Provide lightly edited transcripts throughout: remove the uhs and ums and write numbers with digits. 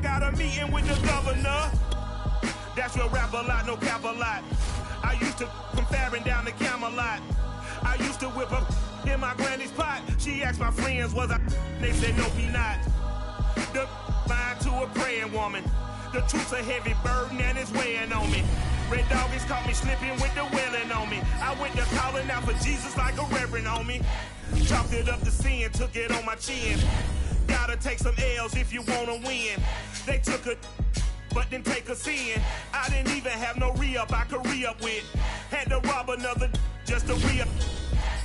got a meeting with the governor. That's real rap a lot, no cap a lot. I used to from Farron down to Camelot. I used to whip up in my granny's pot. She asked my friends, was I? They said, no, be not. The line to a praying woman. The truth's a heavy burden and it's weighing on me. Red doggies caught me slipping with the wailing on me. I went to calling out for Jesus like a reverend on me. Chalked it up to sin, took it on my chin. Gotta take some L's if you wanna win. They took a but didn't take a sin. I didn't even have no re-up I could re-up with. Had to rob another just to re-up.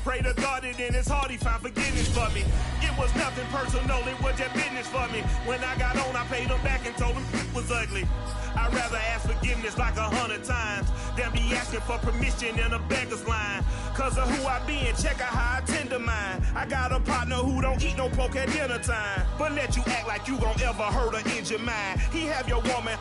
Pray to God that in his heart he found forgiveness for me. It was nothing personal, it was just business for me. When I got on, I paid him back and told him it was ugly. I'd rather ask forgiveness like 100 times than be asking for permission in a beggar's line. Cause of who I be and check out how I tend to mine. I got a partner who don't eat no pork at dinner time, but let you act like you gon' ever hurt or injure mine. He have your woman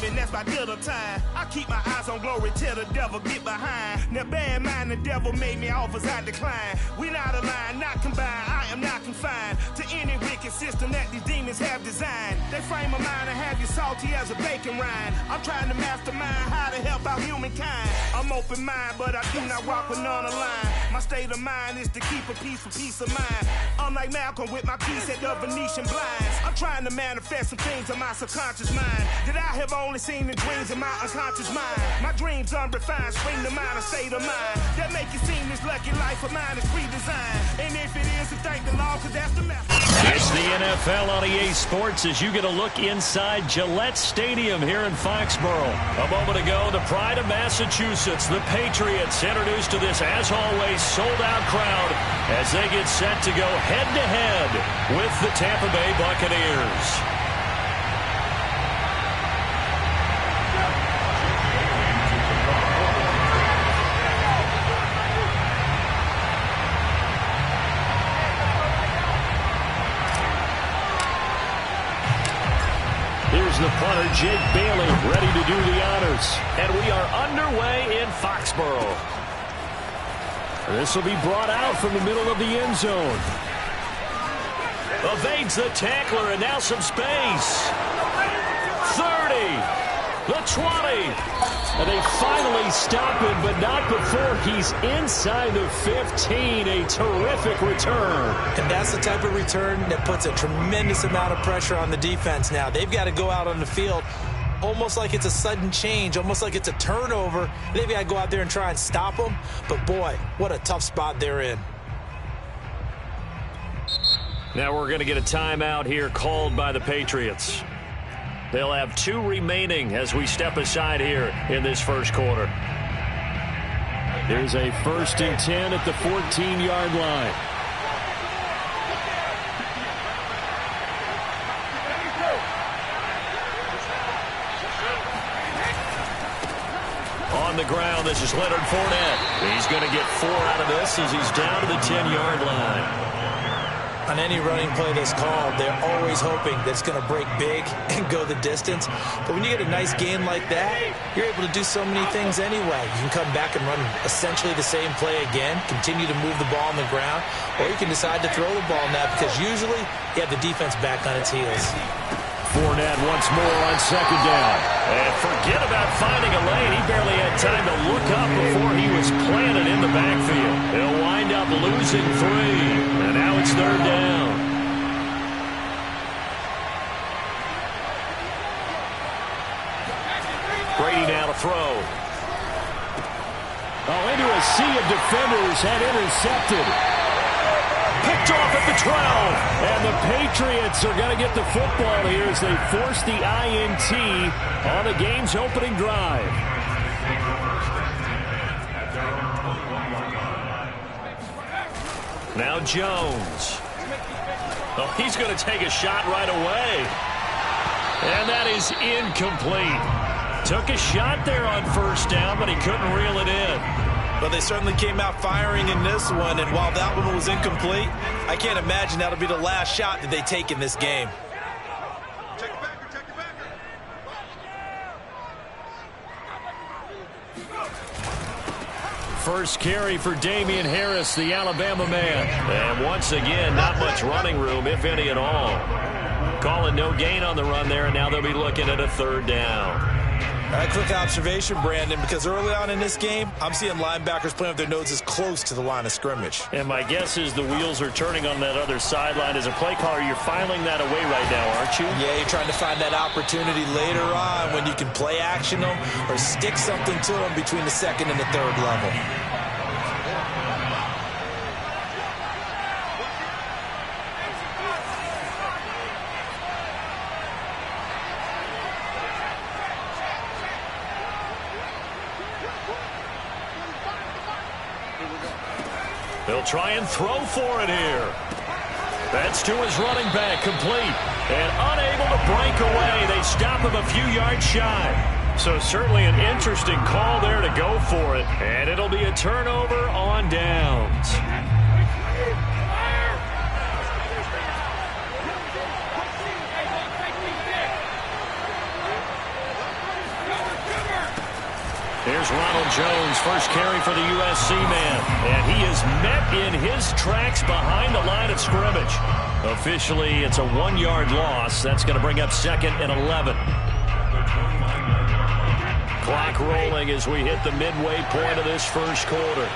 and that's my dinner time. I keep my eyes on glory till the devil get behind. Now bear in mind the devil made me offers I decline. We not aligned, not combined, I am not confined to any wicked system that these demons have designed. They frame a mind and have you salty as a bacon rind. I'm trying to mastermind how to help out humankind. I'm open mind, but I do not rock with none aligned. My state of mind is to keep a peace for peace of mind. Unlike Malcolm with my piece at the Venetian blinds. I'm trying to manifest some things in my subconscious mind that I have only seen in dreams in my unconscious mind. My dreams unrefined, spring to mind, a state of mind that make you seem this lucky life of mine is pre-designed. And if it is, to thank the Lord, cause that's the message. It's the NFL on EA Sports as you get a look inside Gillette Stadium here in Foxborough. A moment ago, the pride of Massachusetts, the Patriots, introduced to this, as always, sold-out crowd as they get set to go head-to-head with the Tampa Bay Buccaneers. Here's the punter, Jake Bailey, ready to do the honors. And we are underway in Foxborough. This will be brought out from the middle of the end zone. Evades the tackler, and now some space. 30. The 20. And they finally stop him, but not before he's inside the 15. A terrific return. And that's the type of return that puts a tremendous amount of pressure on the defense now. They've got to go out on the field almost like it's a sudden change, almost like it's a turnover. They've got to go out there and try and stop them. But, boy, what a tough spot they're in. Now we're going to get a timeout here called by the Patriots. They'll have 2 remaining as we step aside here in this first quarter. There's a 1st and 10 at the 14-yard line. On the ground, this is Leonard Fournette. He's going to get 4 out of this as he's down to the 10-yard line. On any running play that's called, they're always hoping that it's going to break big and go the distance. But when you get a nice game like that, you're able to do so many things anyway. You can come back and run essentially the same play again, continue to move the ball on the ground, or you can decide to throw the ball now because usually you have the defense back on its heels. Fournette once more on 2nd down. And forget about finding a lane. He barely had time to look up before he was planted in the backfield. He'll wind up losing 3. And now it's 3rd down. Brady now to throw. Oh, into a sea of defenders and intercepted. Picked off at the 12. And the Patriots are going to get the football here as they force the INT on the game's opening drive. Now Jones. Oh, he's going to take a shot right away. And that is incomplete. Took a shot there on 1st down, but he couldn't reel it in. But they certainly came out firing in this one, and while that one was incomplete, I can't imagine that'll be the last shot that they take in this game. Check the backer, check the backer. First carry for Damian Harris, the Alabama man. And once again, not much running room, if any at all. calling no gain on the run there, and now they'll be looking at a third down. A quick observation, Brandon, because early on in this game, I'm seeing linebackers playing with their noses close to the line of scrimmage. And my guess is the wheels are turning on that other sideline. As a play caller, you're filing that away right now, aren't you? Yeah, you're trying to find that opportunity later on when you can play action them or stick something to them between the second and the third level. They'll try and throw for it here. That's to his running back, complete. And unable to break away. They stop him a few yards shy. So certainly an interesting call there to go for it. And it'll be a turnover on downs. Here's Ronald Jones, first carry for the USC man. And he is met in his tracks behind the line of scrimmage. Officially, it's a 1-yard loss. That's going to bring up 2nd and 11. Clock rolling as we hit the midway point of this first quarter.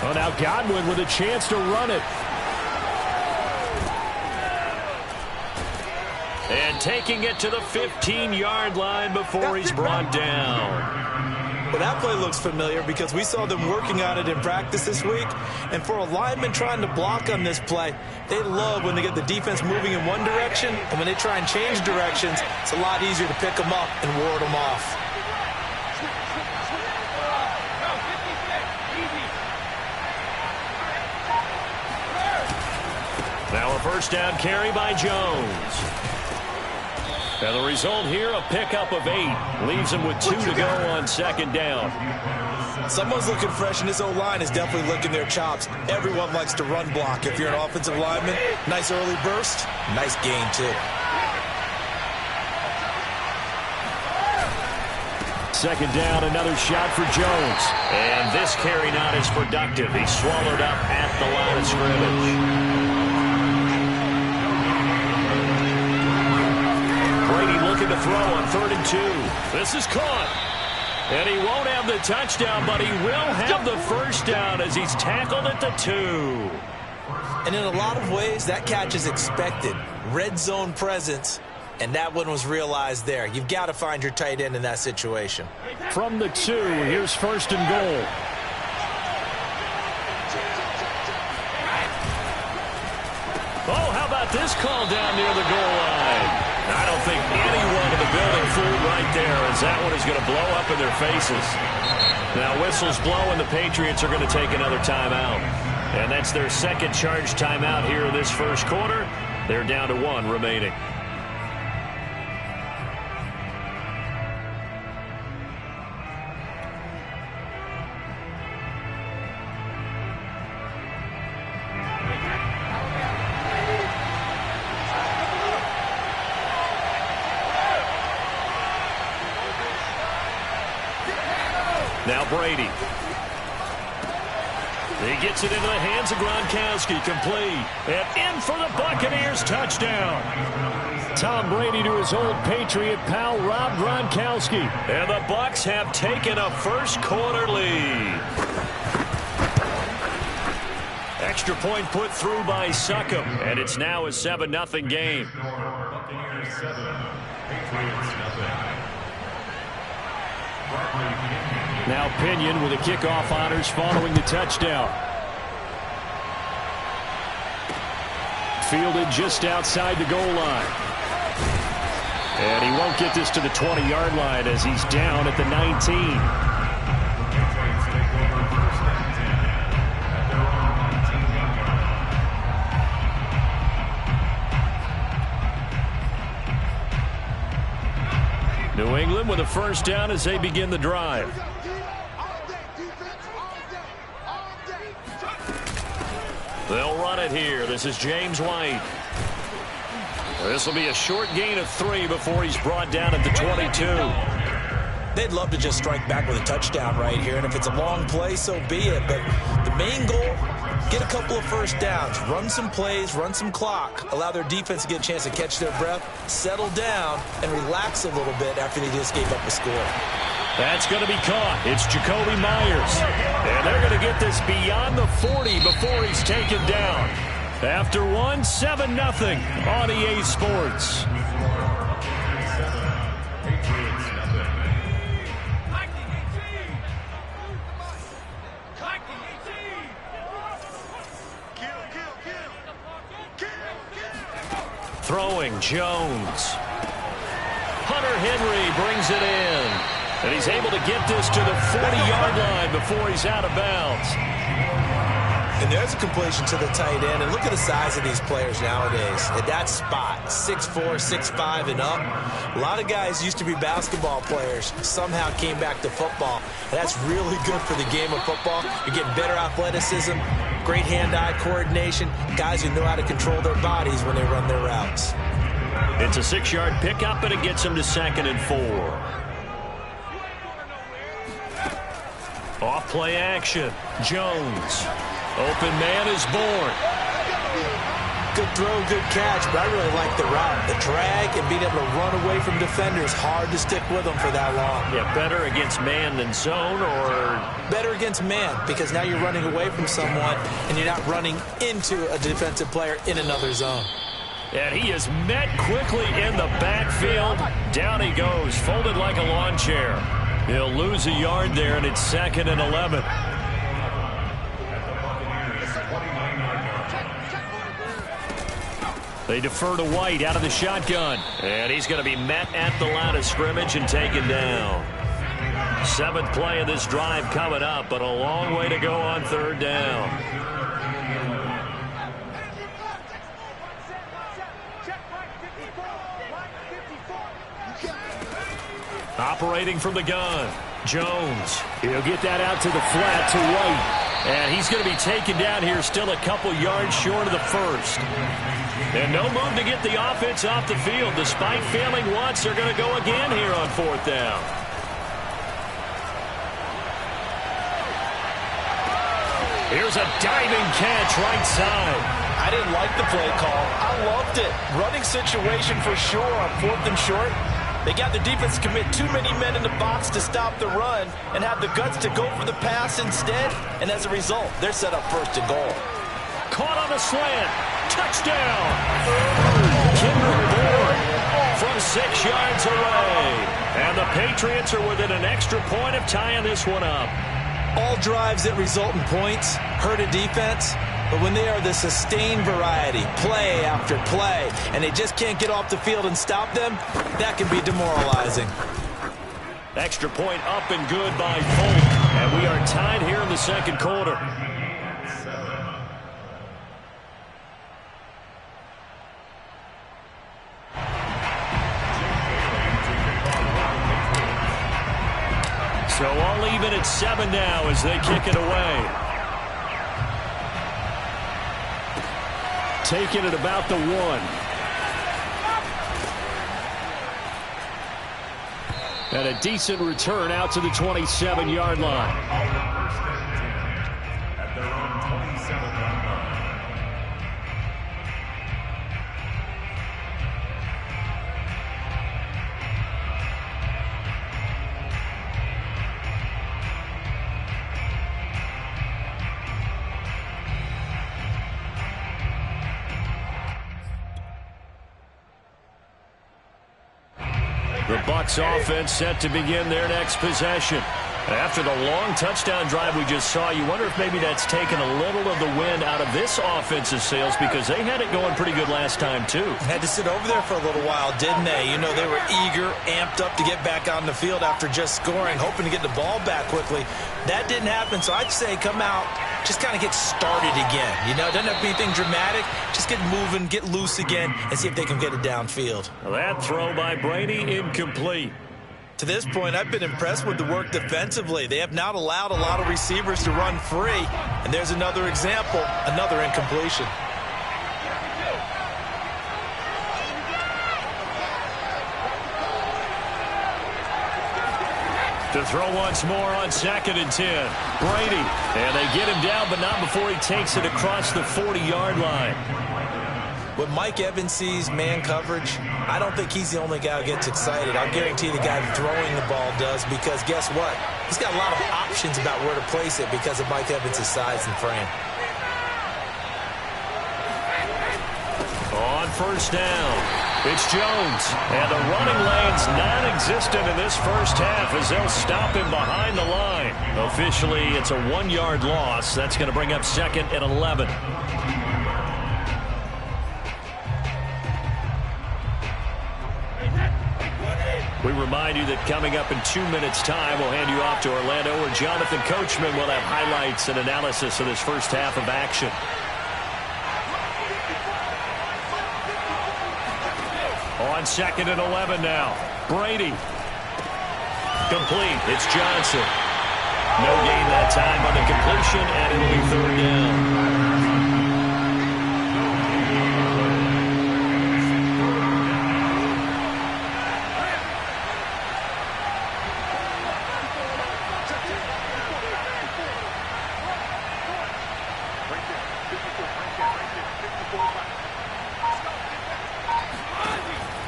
Oh, now Godwin with a chance to run it. And taking it to the 15-yard line before he's brought down. Well, that play looks familiar because we saw them working on it in practice this week. And for a lineman trying to block on this play, they love when they get the defense moving in one direction. And when they try and change directions, it's a lot easier to pick them up and ward them off. Now a first down carry by Jones. And the result here, a pickup of 8. Leaves him with 2 to go on 2nd down. Someone's looking fresh, and this O-line is definitely licking their chops. Everyone likes to run block. If you're an offensive lineman, nice early burst, nice gain, too. 2nd down, another shot for Jones. And this carry not as productive. He's swallowed up at the line of scrimmage. Brady looking to throw on 3rd and 2. This is caught. And he won't have the touchdown, but he will have the first down as he's tackled at the 2. And in a lot of ways, that catch is expected. Red zone presence, and that one was realized there. You've got to find your tight end in that situation. From the 2, here's 1st and goal. Oh, how about this call down near the goal line? I don't think anyone in the building fooled right there, as that one is going to blow up in their faces. Now whistles blow and the Patriots are going to take another timeout. And that's their 2nd charge timeout here in this first quarter. They're down to 1 remaining. Now Brady. He gets it into the hands of Gronkowski, complete. And in for the Buccaneers touchdown. Tom Brady to his old Patriot pal, Rob Gronkowski. And the Bucs have taken a first quarter lead. Extra point put through by Succop. And it's now a 7-0 game. Buccaneers 7, Patriots 0. Now Pinion with the kickoff honors following the touchdown. Fielded just outside the goal line. And he won't get this to the 20-yard line as he's down at the 19. New England with a first down as they begin the drive. They'll run it here. This is James White. This will be a short gain of 3 before he's brought down at the 22. They'd love to just strike back with a touchdown right here, and if it's a long play, so be it. But the main goal, Get a couple of first downs, run some plays, run some clock, allow their defense to get a chance to catch their breath, settle down, and relax a little bit after they just gave up a score. That's going to be caught. It's Jacoby Myers. And they're going to get this beyond the 40 before he's taken down. After one, 7-0 on EA Sports. Throwing Jones. Hunter Henry brings it in. And he's able to get this to the 40-yard line before he's out of bounds. And there's a completion to the tight end. And look at the size of these players nowadays. At that spot, 6'4", 6'5", and up. A lot of guys used to be basketball players, somehow came back to football. And that's really good for the game of football. You're getting better athleticism, great hand-eye coordination, guys who know how to control their bodies when they run their routes. It's a 6-yard pickup, and it gets him to 2nd and 4. Off play action. Jones. Open man is born. Good throw, good catch, but I really like the route. The drag and being able to run away from defenders, hard to stick with them for that long. Yeah, better against man than zone, or? Better against man, because now you're running away from someone and you're not running into a defensive player in another zone. And he is met quickly in the backfield. Down he goes, folded like a lawn chair. He'll lose a yard there, and it's 2nd and 11. They defer to White out of the shotgun. And he's going to be met at the line of scrimmage and taken down. 7th play of this drive coming up, but a long way to go on 3rd down. Operating from the gun, Jones. He'll get that out to the flat to White. And he's going to be taken down here, still a couple yards short of the first. And no move to get the offense off the field. Despite failing once, they're going to go again here on 4th down. Here's a diving catch right side. I didn't like the play call. I loved it. Running situation for sure on 4th and short. They got the defense to commit too many men in the box to stop the run and have the guts to go for the pass instead. And as a result, they're set up 1st and goal. Caught on the slant. Touchdown. Kendrick Bourne from 6 yards away. And the Patriots are within an extra point of tying this one up. All drives that result in points hurt a defense. But when they are the sustained variety, play after play, and they just can't get off the field and stop them, that can be demoralizing. Extra point up and good by Folk. And we are tied here in the 2nd quarter. So all even at 7 now as they kick it away. Taking it about the 1. And a decent return out to the 27-yard line. At their own 27-yard line. The Bucs offense set to begin their next possession. After the long touchdown drive we just saw, you wonder if maybe that's taken a little of the wind out of this offensive sails, because they had it going pretty good last time, too. Had to sit over there for a little while, didn't they? You know, they were eager, amped up to get back on the field after just scoring, hoping to get the ball back quickly. That didn't happen, so I'd say come out, just kind of get started again. You know, it doesn't have to be anything dramatic. Just get moving, get loose again, and see if they can get it downfield. That throw by Brady incomplete. To this point, I've been impressed with the work defensively. They have not allowed a lot of receivers to run free. And there's another example, another incompletion. To throw once more on 2nd and 10. Brady. And they get him down, but not before he takes it across the 40-yard line. When Mike Evans sees man coverage, I don't think he's the only guy who gets excited. I'll guarantee the guy throwing the ball does, because guess what? He's got a lot of options about where to place it because of Mike Evans' size and frame. On 1st down, it's Jones. And the running lane's non-existent in this first half as they'll stop him behind the line. Officially, it's a 1-yard loss. That's going to bring up 2nd and 11. We remind you that coming up in 2 minutes' time, we'll hand you off to Orlando, where Jonathan Coachman will have highlights and analysis of this first half of action. On 2nd and 11 now. Brady. Complete. It's Johnson. No gain that time on the completion, and it'll be 3rd down.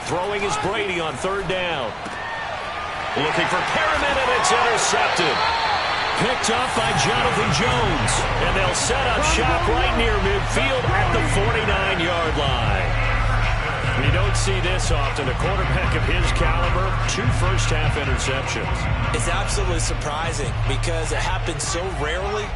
Throwing is Brady on 3rd down. Looking for Perriman, and it's intercepted. Picked up by Jonathan Jones. And they'll set up shop right near midfield at the 49-yard line. We don't see this often. A quarterback of his caliber, 2 first-half interceptions. It's absolutely surprising because it happens so rarely.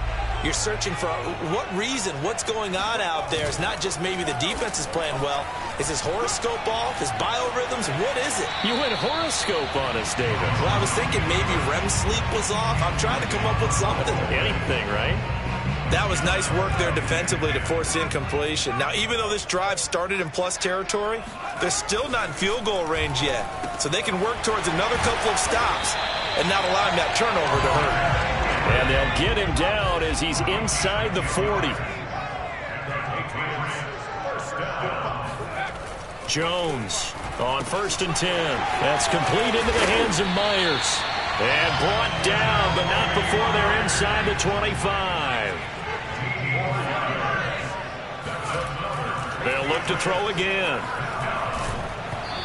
You're searching for what reason, what's going on out there. It's not just maybe the defense is playing well. Is his horoscope off? His biorhythms? What is it? You went horoscope on us, David. Well, I was thinking maybe REM sleep was off. I'm trying to come up with something. Anything, right? That was nice work there defensively to force incompletion. Now, even though this drive started in plus territory, they're still not in field goal range yet. So they can work towards another couple of stops and not allowing that turnover to hurt. And they'll get him down as he's inside the 40. Jones on 1st and 10. That's complete into the hands of Myers. And brought down, but not before they're inside the 25. They'll look to throw again.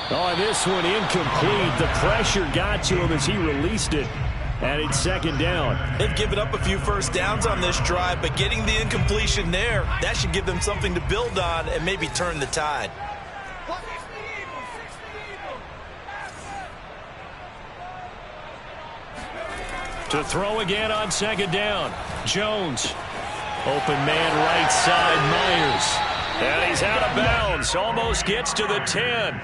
Oh, this one incomplete. The pressure got to him as he released it. And it's 2nd down. They've given up a few first downs on this drive, but getting the incompletion there, that should give them something to build on and maybe turn the tide. To throw again on 2nd down. Jones. Open man right side, Myers. And he's out of bounds. Almost gets to the 10.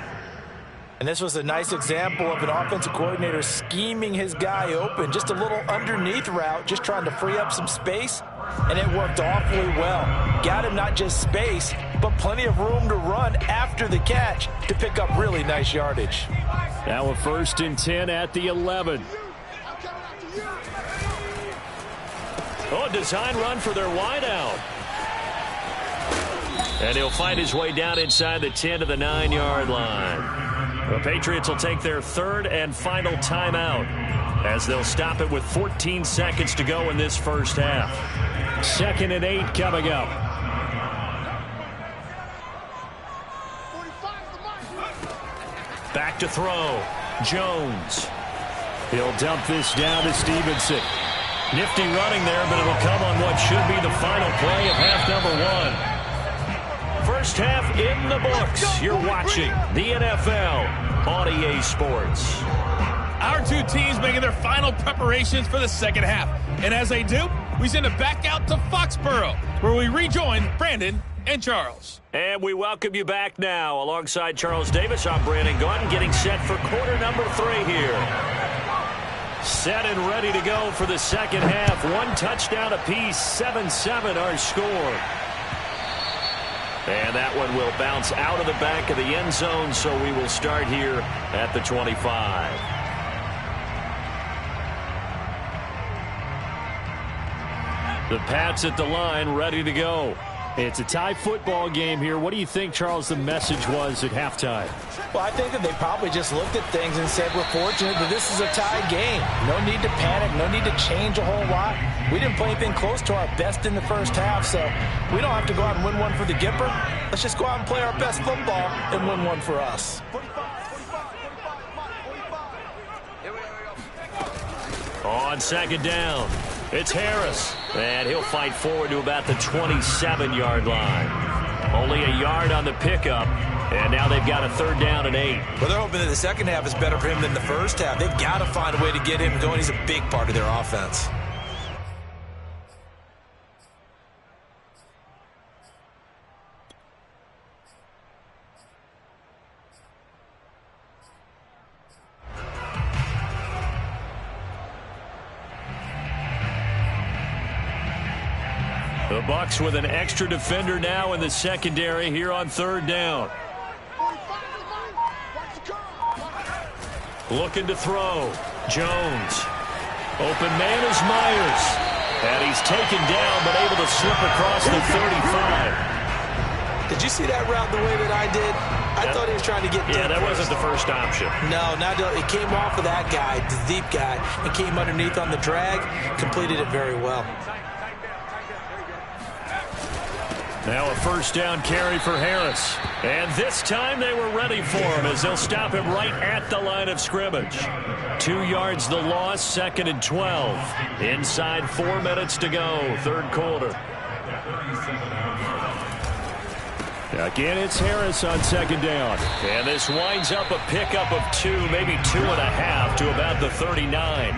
And this was a nice example of an offensive coordinator scheming his guy open. Just a little underneath route, just trying to free up some space. And it worked awfully well. Got him not just space, but plenty of room to run after the catch to pick up really nice yardage. Now a 1st and 10 at the 11. Oh, design run for their wideout. And he'll find his way down inside the 10 to the 9-yard line. The Patriots will take their 3rd and final timeout as they'll stop it with 14 seconds to go in this first half. 2nd and 8 coming up. Back to throw. Jones. He'll dump this down to Stevenson. Nifty running there, but it'll come on what should be the final play of half number 1. First half in the books. You're watching the NFL on EA Sports. Our 2 teams making their final preparations for the second half. And as they do, we send it back out to Foxborough, where we rejoin Brandon and Charles. And we welcome you back now. Alongside Charles Davis, I'm Brandon Gaudin, getting set for quarter number 3 here. Set and ready to go for the second half. 1 touchdown apiece, 7-7 our score. And that one will bounce out of the back of the end zone, so we will start here at the 25. The Pats at the line, ready to go. It's a tie football game here. What do you think, Charles, the message was at halftime? Well, I think that they probably just looked at things and said, we're fortunate that this is a tie game. No need to panic. No need to change a whole lot. We didn't play anything close to our best in the first half, so we don't have to go out and win one for the Gipper. Let's just go out and play our best football and win one for us. On second down, it's Harris. And he'll fight forward to about the 27-yard line. Only a yard on the pickup. And now they've got a 3rd down and 8. Well, they're hoping that the second half is better for him than the first half. They've got to find a way to get him going. He's a big part of their offense. The Bucs with an extra defender now in the secondary here on 3rd down. Looking to throw. Jones. Open man is Myers. And he's taken down but able to slip across the 35. Did you see that route the way that I did? I thought he was trying to get deep. Yeah, that wasn't the first option. No, it came off of that guy, the deep guy, and came underneath on the drag. Completed it very well. Now a 1st down carry for Harris. And this time they were ready for him as they'll stop him right at the line of scrimmage. 2 yards the loss, 2nd and 12. Inside 4 minutes to go, 3rd quarter. Again, it's Harris on 2nd down. And this winds up a pickup of 2, maybe 2.5 to about the 39.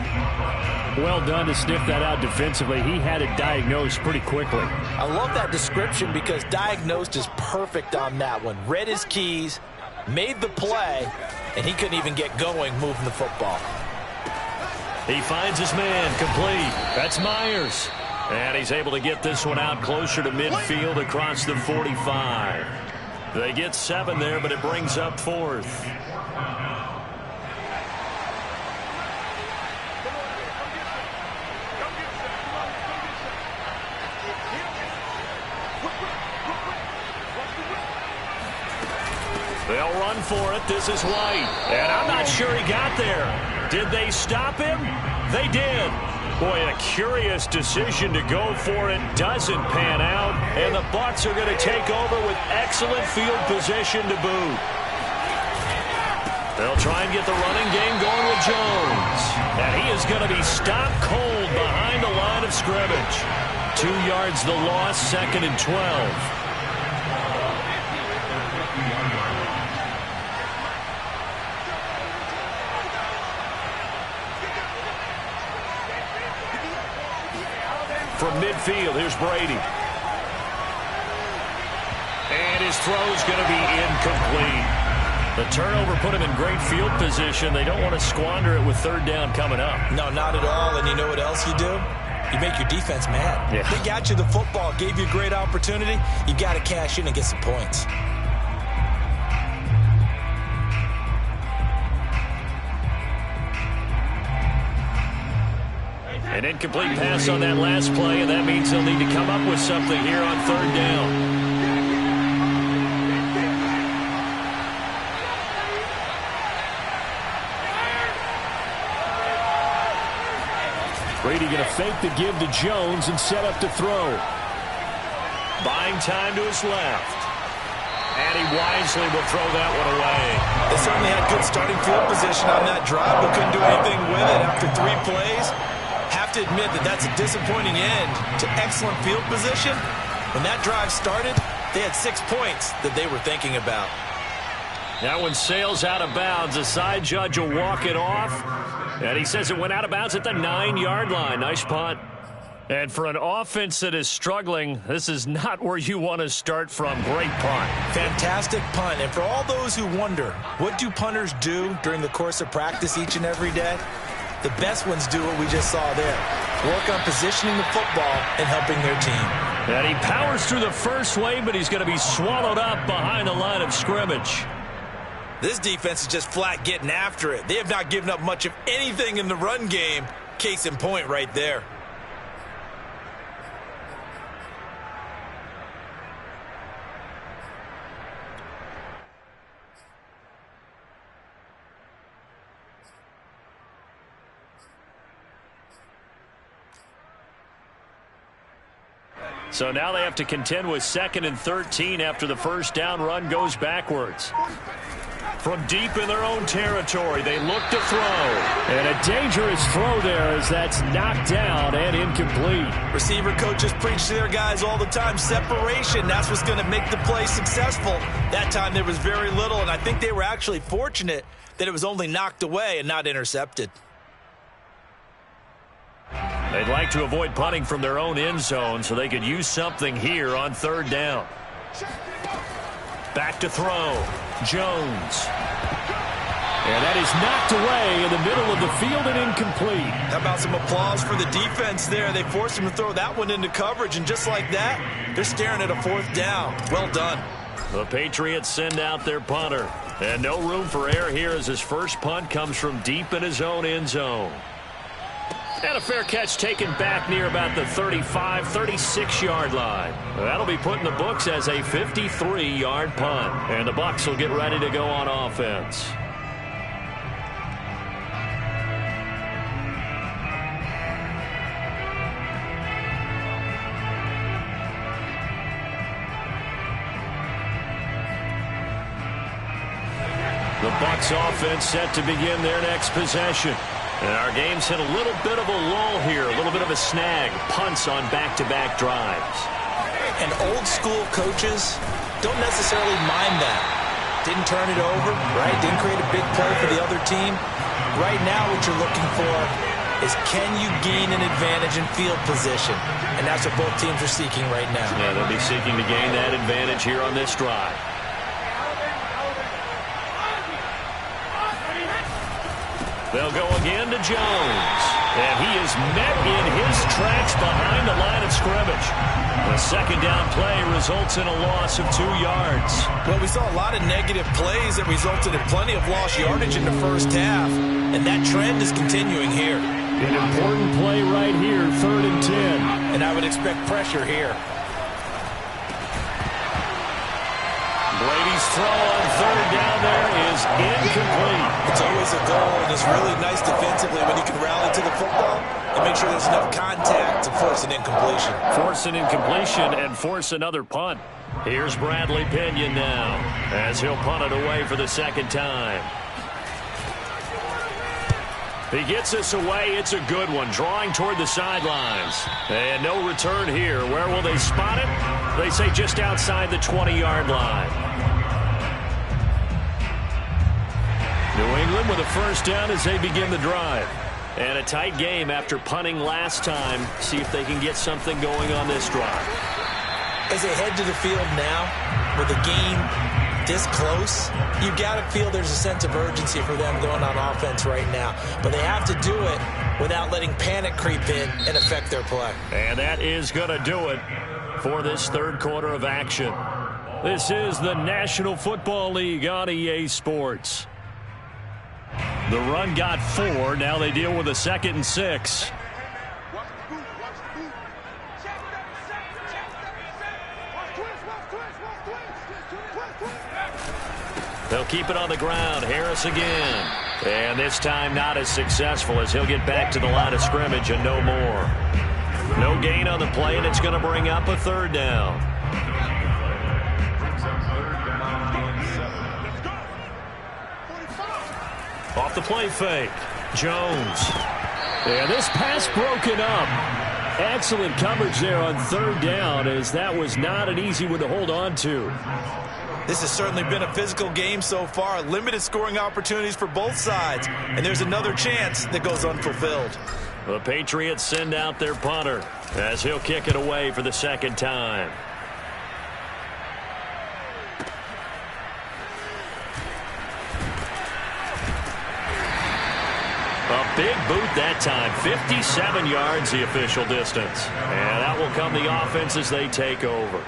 Well done to sniff that out defensively. He had it diagnosed pretty quickly. I love that description because diagnosed is perfect on that one. Read his keys, made the play, and he couldn't even get going moving the football. He finds his man complete. That's Myers. And he's able to get this one out closer to midfield across the 45. They get 7 there, but it brings up 4th. They'll run for it. This is White. And I'm not sure he got there. Did they stop him? They did. Boy, a curious decision to go for it. Doesn't pan out. And the Bucs are going to take over with excellent field position to boot. They'll try and get the running game going with Jones. And he is going to be stopped cold behind the line of scrimmage. 2 yards the loss, 2nd and 12. From midfield, here's Brady. And his throw's going to be incomplete. The turnover put him in great field position. They don't want to squander it with 3rd down coming up. No, not at all. And you know what else you do? You make your defense mad. Yeah. They got you the football, gave you a great opportunity. You got to cash in and get some points. An incomplete pass on that last play, and that means they'll need to come up with something here on 3rd down. Brady going to fake the give to Jones and set up to throw. Buying time to his left. And he wisely will throw that one away. They certainly had good starting field position on that drive, but couldn't do anything with it after 3 plays. Have to admit that that's a disappointing end to excellent field position. When that drive started, they had 6 points that they were thinking about. That one sails out of bounds. The side judge will walk it off. And he says it went out of bounds at the 9-yard line. Nice punt. And for an offense that is struggling, this is not where you want to start from. Great punt. Fantastic punt. And for all those who wonder, what do punters do during the course of practice each and every day? The best ones do what we just saw there. Work on positioning the football and helping their team. And he powers through the first wave, but he's going to be swallowed up behind the line of scrimmage. This defense is just flat getting after it. They have not given up much of anything in the run game. Case in point right there. So now they have to contend with 2nd and 13 after the first down run goes backwards. From deep in their own territory, they look to throw. And a dangerous throw there as that's knocked down and incomplete. Receiver coaches preach to their guys all the time. Separation, that's what's going to make the play successful. That time there was very little, and I think they were actually fortunate that it was only knocked away and not intercepted. They'd like to avoid punting from their own end zone so they could use something here on 3rd down. Back to throw. Jones. And that is knocked away in the middle of the field and incomplete. How about some applause for the defense there? They forced him to throw that one into coverage, and just like that, they're staring at a 4th down. Well done. The Patriots send out their punter. And no room for error here as his first punt comes from deep in his own end zone. And a fair catch taken back near about the 35, 36-yard line. That'll be put in the books as a 53-yard punt. And the Bucs will get ready to go on offense. The Bucs offense set to begin their next possession. And our game's hit a little bit of a lull here, a little bit of a snag. Punts on back-to-back drives. And old-school coaches don't necessarily mind that. Didn't turn it over, right? Didn't create a big play for the other team. Right now what you're looking for is can you gain an advantage in field position? And that's what both teams are seeking right now. Yeah, they'll be seeking to gain that advantage here on this drive. They'll go again to Jones. And he is met in his tracks behind the line of scrimmage. The 2nd down play results in a loss of 2 yards. Well, we saw a lot of negative plays that resulted in plenty of lost yardage in the first half. And that trend is continuing here. An important play right here, 3rd and 10. And I would expect pressure here. Brady's throw on 3rd down there is incomplete. It's always a goal, and it's really nice defensively when you can rally to the football and make sure there's enough contact to force an incompletion. Force an incompletion and force another punt. Here's Bradley Pinion now as he'll punt it away for the 2nd time. He gets us away. It's a good one, drawing toward the sidelines. And no return here. Where will they spot it? They say just outside the 20-yard line. New England with a first down as they begin the drive. And a tight game after punting last time. See if they can get something going on this drive. As they head to the field now, with the game this close, you got to feel there's a sense of urgency for them going on offense right now. But they have to do it without letting panic creep in and affect their play. And that is going to do it for this 3rd quarter of action. This is the National Football League on EA Sports. The run got 4. Now they deal with a 2nd and 6. They'll keep it on the ground. Harris again. And this time not as successful as he'll get back to the line of scrimmage and no more. No gain on the play, and it's going to bring up a 3rd down. Off the play fake. Jones. And this pass broken up. Excellent coverage there on 3rd down, as that was not an easy one to hold on to. This has certainly been a physical game so far. Limited scoring opportunities for both sides. And there's another chance that goes unfulfilled. The Patriots send out their punter as he'll kick it away for the 2nd time. A big boot that time. 57 yards the official distance. And that will come the offense as they take over.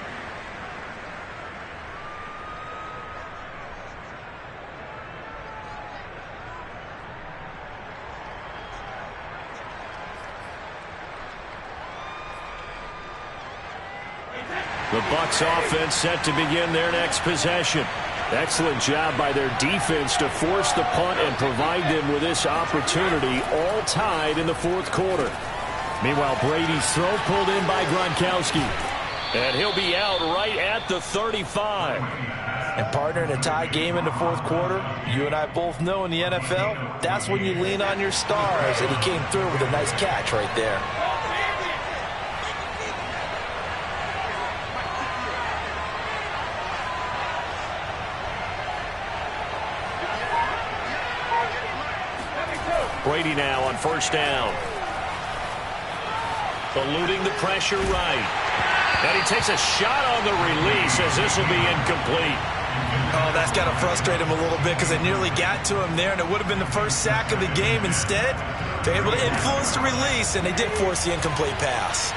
The Bucs offense set to begin their next possession. Excellent job by their defense to force the punt and provide them with this opportunity, all tied in the 4th quarter. Meanwhile, Brady's throw pulled in by Gronkowski. And he'll be out right at the 35. And partner, in a tie game in the fourth quarter, you and I both know in the NFL, that's when you lean on your stars. And he came through with a nice catch right there. Brady now on first down. Eluding the pressure right. And he takes a shot on the release as this will be incomplete. Oh, that's got to frustrate him a little bit because they nearly got to him there, and it would have been the first sack of the game. Instead, they're able to influence the release, and they did force the incomplete pass.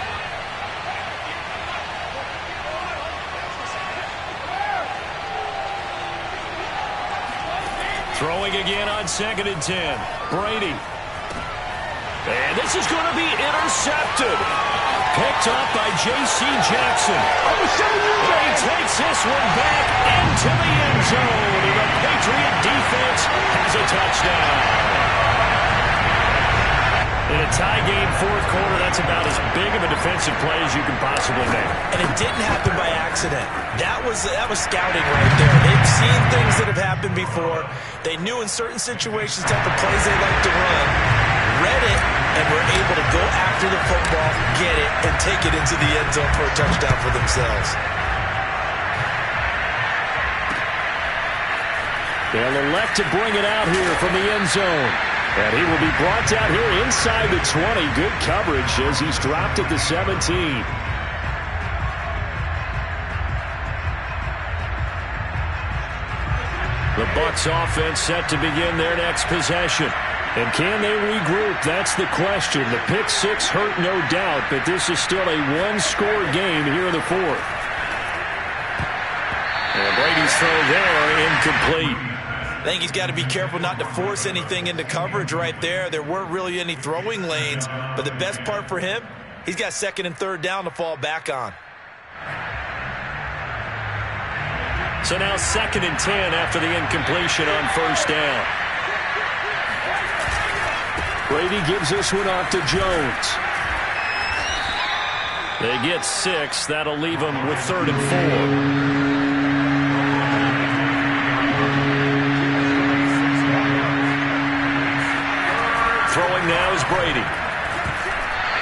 Throwing again on 2nd and 10. Brady. And this is going to be intercepted. Picked up by J.C. Jackson. And he takes this one back into the end zone. And the Patriot defense has a touchdown. In a tie game fourth quarter, that's about as big of a defensive play as you can possibly make. And it didn't happen by accident. That was scouting right there. They've seen things that have happened before. They knew in certain situations type of plays they like to run, read it, and were able to go after the football, get it, and take it into the end zone for a touchdown for themselves. They'll elect to bring it out here from the end zone. And he will be brought down here inside the 20. Good coverage as he's dropped at the 17. The Bucs offense set to begin their next possession. And can they regroup? That's the question. The pick six hurt, no doubt, but this is still a one-score game here in the fourth. And Brady's throw there, incomplete. I think he's got to be careful not to force anything into coverage right there. There weren't really any throwing lanes, but the best part for him, he's got 2nd and 3rd down to fall back on. So now 2nd and 10 after the incompletion on first down. Brady gives this one off to Jones. They get 6. That'll leave them with 3rd and 4. Throwing now is Brady.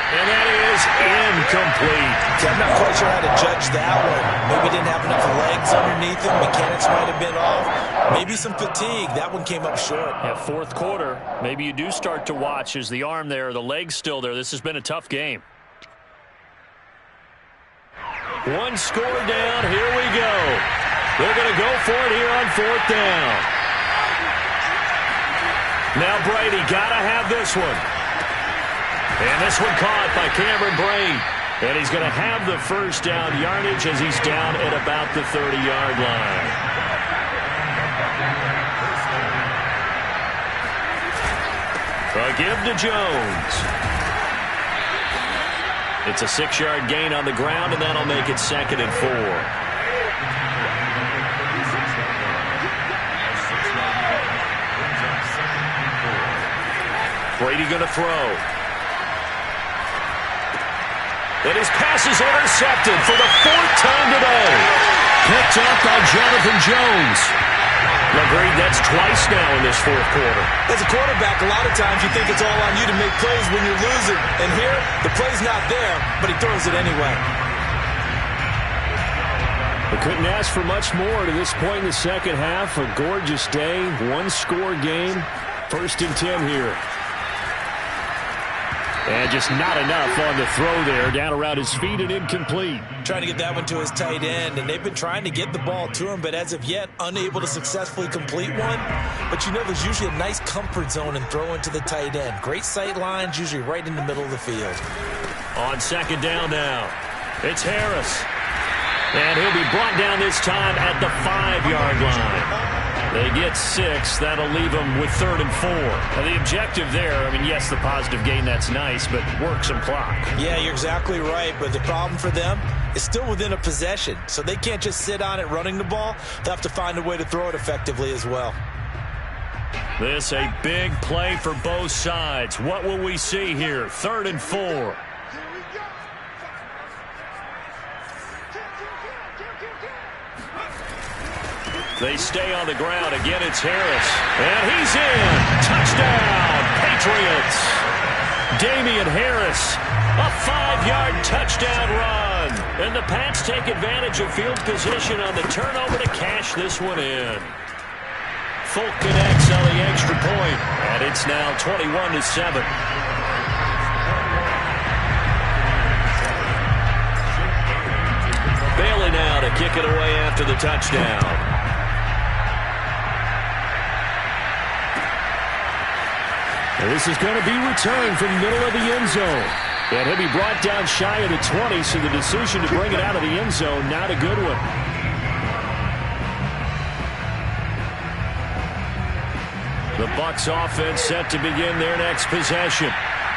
And that is incomplete. I'm not quite sure how to judge that one. Maybe didn't have enough legs underneath him. Mechanics might have been off. Maybe some fatigue. That one came up short. Yeah, fourth quarter. Maybe you do start to watch as the arm there, the leg's still there. This has been a tough game. One score down. Here we go. They're going to go for it here on 4th down. Now Brady got to have this one. And this one caught by Cameron Brate. And he's going to have the first down yardage as he's down at about the 30-yard line. A give to Jones. It's a 6-yard gain on the ground, and that'll make it 2nd and 4. Brady going to throw. And his pass is intercepted for the 4th time today. Picked up by Jonathan Jones. Agreed, that's twice now in this fourth quarter. As a quarterback, a lot of times you think it's all on you to make plays when you're losing. And here, the play's not there, but he throws it anyway. We couldn't ask for much more to this point in the second half. A gorgeous day, one-score game. 1st and 10 here. And just not enough on the throw there. Down around his feet and incomplete. Trying to get that one to his tight end, and they've been trying to get the ball to him, but as of yet, unable to successfully complete one. But you know there's usually a nice comfort zone in throwing to the tight end. Great sight lines, usually right in the middle of the field. On 2nd down now, it's Harris. And he'll be brought down this time at the 5-yard line. They get 6. That'll leave them with 3rd and 4. Now the objective there, I mean, yes, the positive gain, that's nice, but work some clock. Yeah, you're exactly right, but the problem for them is still within a possession, so they can't just sit on it running the ball. They'll have to find a way to throw it effectively as well. This a big play for both sides. What will we see here? 3rd and 4. They stay on the ground. Again, it's Harris. And he's in. Touchdown, Patriots. Damian Harris, a 5-yard touchdown run. And the Pats take advantage of field position on the turnover to cash this one in. Folk connects on the extra point, and it's now 21-7. Bailey now to kick it away after the touchdown. And this is going to be returned from the middle of the end zone. And he'll be brought down shy of the 20, so the decision to bring it out of the end zone, not a good one. The Bucs offense set to begin their next possession.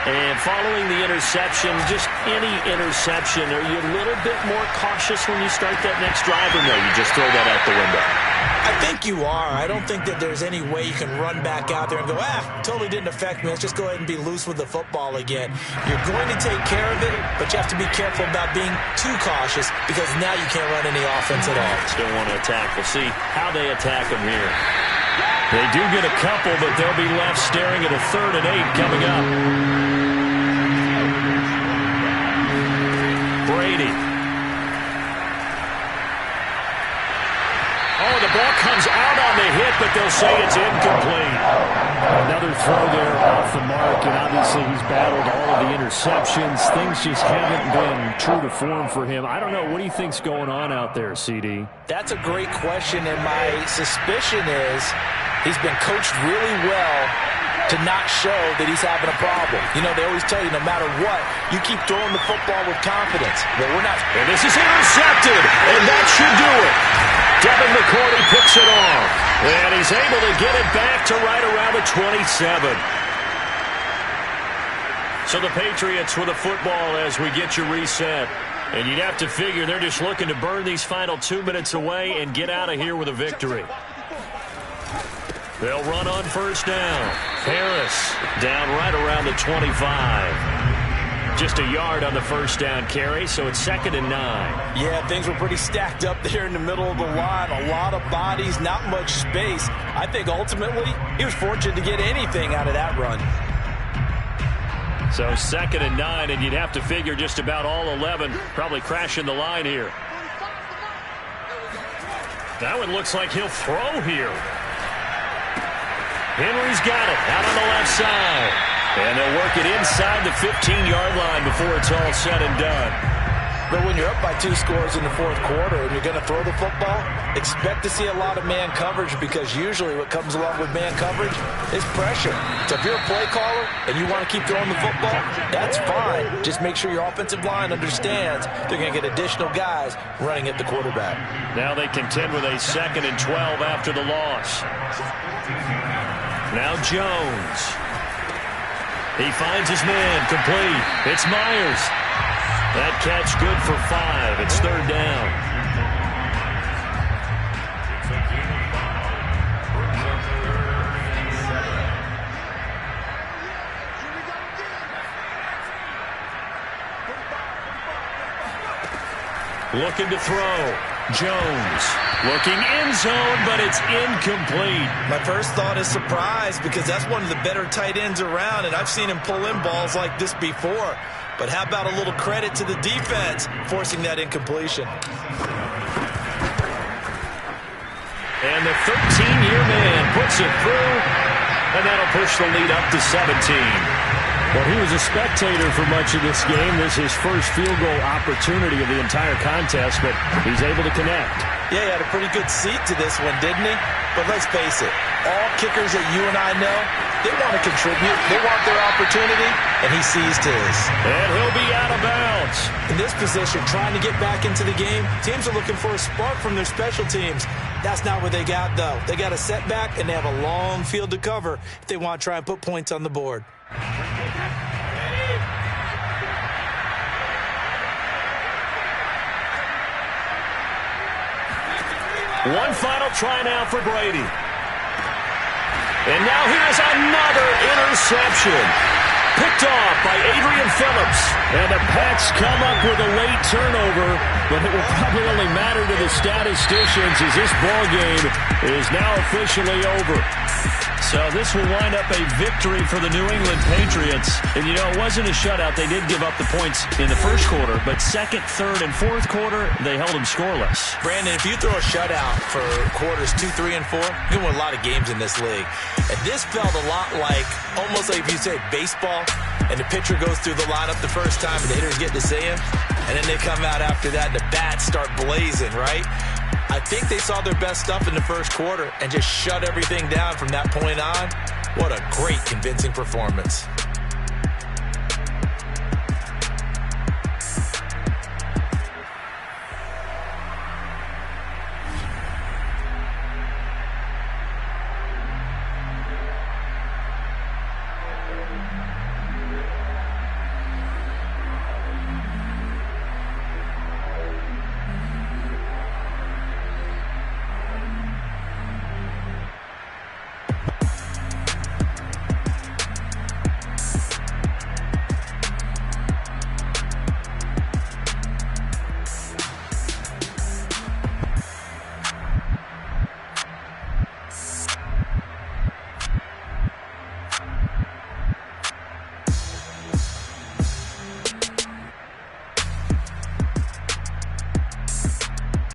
And following the interception, just any interception, are you a little bit more cautious when you start that next drive, or no, you just throw that out the window? I think you are. I don't think that there's any way you can run back out there and go, totally didn't affect me. Let's just go ahead and be loose with the football again. You're going to take care of it, but you have to be careful about being too cautious because now you can't run any offense at all. Still want to attack. We'll see how they attack them here. They do get a couple, but they'll be left staring at a 3rd and 8 coming up. Brady. Oh, the ball comes out on the hit, but they'll say it's incomplete. Another throw there off the mark, and obviously he's battled all of the interceptions. Things just haven't been true to form for him. I don't know. What do you think's going on out there, CD? That's a great question, and my suspicion is he's been coached really well to not show that he's having a problem. You know, they always tell you no matter what, you keep throwing the football with confidence. Well, we're not. And this is intercepted, and that should do it. Devin McCourty picks it off, and he's able to get it back to right around the 27. So the Patriots with a football as we get you reset. And you'd have to figure they're just looking to burn these final 2 minutes away and get out of here with a victory. They'll run on first down. Harris down right around the 25. Just a yard on the first down carry, so it's 2nd and 9. Yeah, things were pretty stacked up there in the middle of the line. A lot of bodies, not much space. I think ultimately he was fortunate to get anything out of that run. So 2nd and 9, and you'd have to figure just about all 11 probably crashing the line here. That one looks like he'll throw here. Henry's got it out on the left side. And they'll work it inside the 15-yard line before it's all said and done. But when you're up by 2 scores in the 4th quarter and you're going to throw the football, expect to see a lot of man coverage because usually what comes along with man coverage is pressure. So if you're a play caller and you want to keep throwing the football, that's fine. Just make sure your offensive line understands they're going to get additional guys running at the quarterback. Now they contend with a 2nd and 12 after the loss. Now Jones. He finds his man, complete. It's Myers. That catch good for 5. It's 3rd down. Looking to throw. Jones looking end zone, but it's incomplete. My first thought is surprise because that's one of the better tight ends around, and I've seen him pull in balls like this before. But how about a little credit to the defense forcing that incompletion? And the 13-year man puts it through, and that'll push the lead up to 17. Well, he was a spectator for much of this game. This is his first field goal opportunity of the entire contest, but he's able to connect. Yeah, he had a pretty good seat to this one, didn't he? But let's face it, all kickers that you and I know, they want to contribute. They want their opportunity, and he seized his. And he'll be out of bounds. In this position, trying to get back into the game, teams are looking for a spark from their special teams. That's not what they got, though. They got a setback, and they have a long field to cover if they want to try and put points on the board. One final try now for Brady. And now here's another interception. Picked off by Adrian Phillips. And the Pats come up with a late turnover, but it will probably only matter to the statisticians as this ball game is now officially over. So this will wind up a victory for the New England Patriots. And, you know, it wasn't a shutout. They did give up the points in the first quarter, but second, third, and fourth quarter, they held them scoreless. Brandon, if you throw a shutout for quarters 2, 3, and 4, you can win a lot of games in this league. And this felt a lot like, almost like if you say baseball, and the pitcher goes through the lineup the first time and the hitters get to see him, and then they come out after that and the bats start blazing, right? I think they saw their best stuff in the first quarter and just shut everything down from that point on. What a great, convincing performance.